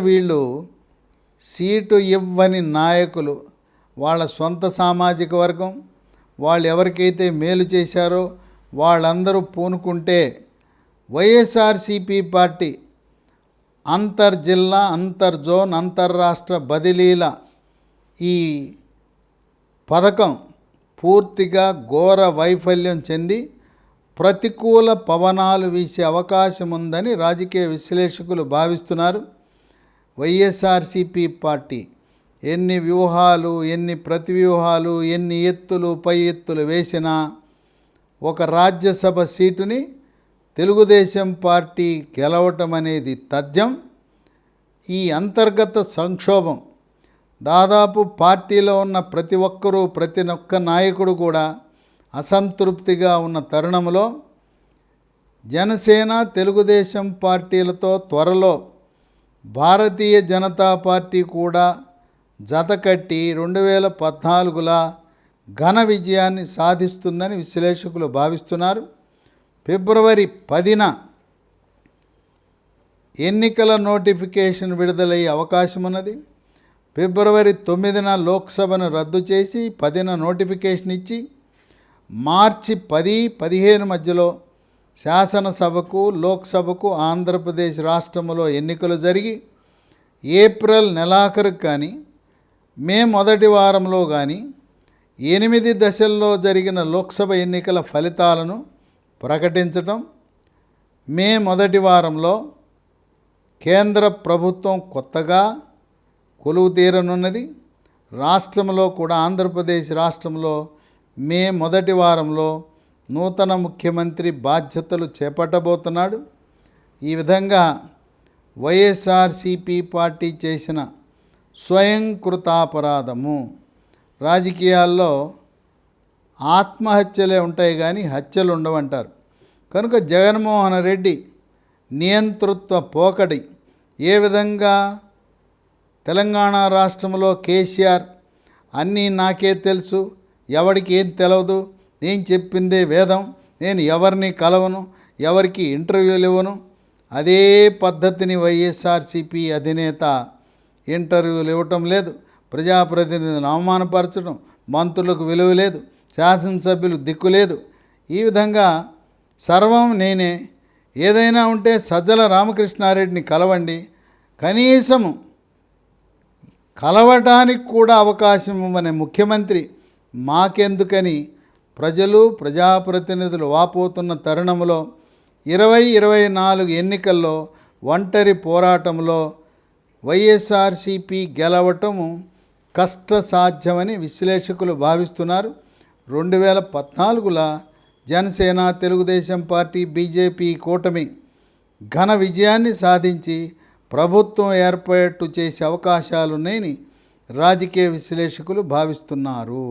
వీళ్ళు సీటు ఇవ్వని నాయకులు వాళ్ళ సొంత సామాజిక వర్గం వాళ్ళు ఎవరికైతే మేలు చేశారో వాళ్ళందరూ పూనుకుంటే వైఎస్ఆర్సీపీ పార్టీ అంతర్జిల్లా అంతర్జోన్ అంతర్రాష్ట్ర బదిలీల ఈ పథకం పూర్తిగా ఘోర వైఫల్యం చెంది ప్రతికూల పవనాలు వీసే అవకాశం ఉందని రాజకీయ విశ్లేషకులు భావిస్తున్నారు. వైఎస్ఆర్సీపీ పార్టీ ఎన్ని వ్యూహాలు ఎన్ని ప్రతివ్యూహాలు ఎన్ని ఎత్తులు పై ఎత్తులు వేసినా ఒక రాజ్యసభ సీటుని తెలుగుదేశం పార్టీ గెలవటం అనేది తథ్యం. ఈ అంతర్గత సంక్షోభం దాదాపు పార్టీలో ఉన్న ప్రతి ఒక్క నాయకుడు కూడా అసంతృప్తిగా ఉన్న తరుణంలో జనసేన తెలుగుదేశం పార్టీలతో త్వరలో భారతీయ జనతా పార్టీ కూడా జతకట్టి 2014లా ఘన విజయాన్ని సాధిస్తుందని విశ్లేషకులు భావిస్తున్నారు. ఫిబ్రవరి 10న ఎన్నికల నోటిఫికేషన్ విడుదలయ్యే అవకాశం ఉన్నది. ఫిబ్రవరి 9న లోక్సభను రద్దు చేసి 10న నోటిఫికేషన్ ఇచ్చి మార్చి 10-15 మధ్యలో శాసనసభకు లోక్సభకు ఆంధ్రప్రదేశ్ రాష్ట్రంలో ఎన్నికలు జరిగి ఏప్రిల్ నెలాఖరు కానీ మే మొదటి వారంలో కానీ 8 దశల్లో జరిగిన లోక్సభ ఎన్నికల ఫలితాలను ప్రకటించటం, మే మొదటి వారంలో కేంద్ర ప్రభుత్వం కొత్తగా కొలువు తీరనున్నది. రాష్ట్రంలో కూడా ఆంధ్రప్రదేశ్ రాష్ట్రంలో మే మొదటి వారంలో నూతన ముఖ్యమంత్రి బాధ్యతలు చేపట్టబోతున్నాడు. ఈ విధంగా వైఎస్ఆర్సీపీ పార్టీ చేసిన స్వయంకృతాపరాధము. రాజకీయాల్లో ఆత్మహత్యలే ఉంటాయి కానీ హత్యలు ఉండవంటారు. కనుక జగన్మోహన్ రెడ్డి నియంతృత్వ పోకడి ఏ విధంగా తెలంగాణ రాష్ట్రంలో కేసీఆర్ అన్నీ నాకే తెలుసు, ఎవరికి ఏం తెలియదు, నేను చెప్పిందే వేదం, నేను ఎవరిని కలవను, ఎవరికి ఇంటర్వ్యూలు ఇవ్వను, అదే పద్ధతిని వైఎస్ఆర్సీపీ అధినేత ఇంటర్వ్యూలు ఇవ్వటం లేదు, ప్రజాప్రతినిధులను అవమానపరచడం, మంత్రులకు విలువ లేదు, శాసనసభ్యులకు దిక్కు లేదు. ఈ విధంగా సర్వం నేనే, ఏదైనా ఉంటే సజ్జల రామకృష్ణారెడ్డిని కలవండి, కనీసము కలవటానికి కూడా అవకాశం ఇవ్వని ముఖ్యమంత్రి మాకెందుకని ప్రజలు ప్రజాప్రతినిధులు వాపోతున్న తరుణంలో 2024 ఎన్నికల్లో ఒంటరి పోరాటంలో వైఎస్ఆర్సీపీ గెలవటము కష్టసాధ్యమని విశ్లేషకులు భావిస్తున్నారు. 2014లా జనసేన తెలుగుదేశం పార్టీ బీజేపీ కూటమి ఘన విజయాన్ని సాధించి ప్రభుత్వం ఏర్పాటు చేసే అవకాశాలున్నాయని రాజకీయ విశ్లేషకులు భావిస్తున్నారు.